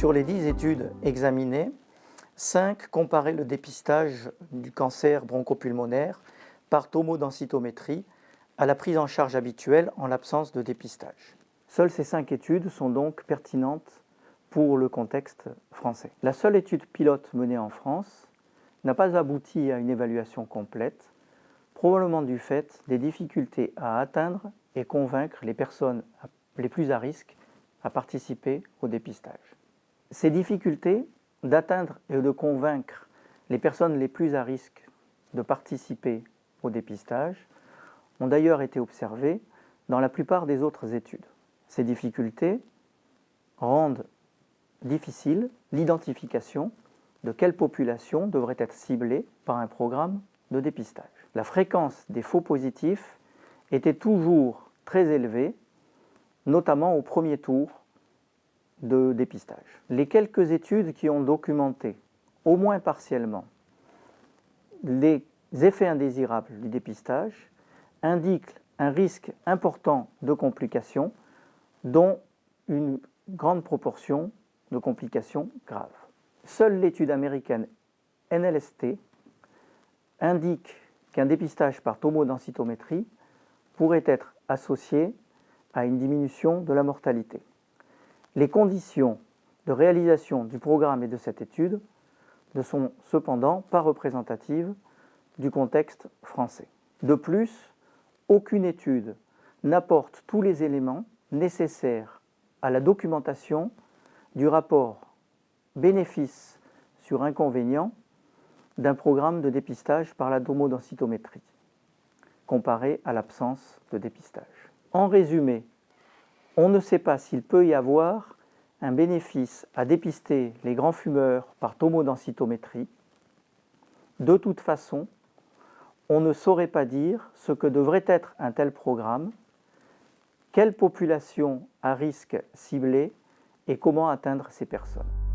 Sur les 10 études examinées, 5 comparaient le dépistage du cancer bronchopulmonaire par tomodensitométrie à la prise en charge habituelle en l'absence de dépistage. Seules ces 5 études sont donc pertinentes pour le contexte français. La seule étude pilote menée en France n'a pas abouti à une évaluation complète, probablement du fait des difficultés à atteindre et convaincre les personnes les plus à risque à participer au dépistage. Ces difficultés d'atteindre et de convaincre les personnes les plus à risque de participer au dépistage ont d'ailleurs été observées dans la plupart des autres études. Ces difficultés rendent difficile l'identification de quelle population devrait être ciblée par un programme de dépistage. La fréquence des faux positifs était toujours très élevée, notamment au premier tour de dépistage. Les quelques études qui ont documenté, au moins partiellement, les effets indésirables du dépistage indiquent un risque important de complications, dont une grande proportion de complications graves. Seule l'étude américaine NLST indique qu'un dépistage par tomodensitométrie pourrait être associé à une diminution de la mortalité. Les conditions de réalisation du programme et de cette étude ne sont cependant pas représentatives du contexte français. De plus, aucune étude n'apporte tous les éléments nécessaires à la documentation du rapport bénéfice sur inconvénient d'un programme de dépistage par la tomodensitométrie, comparé à l'absence de dépistage. En résumé, on ne sait pas s'il peut y avoir un bénéfice à dépister les grands fumeurs par tomodensitométrie. De toute façon, on ne saurait pas dire ce que devrait être un tel programme, quelle population à risque ciblée et comment atteindre ces personnes.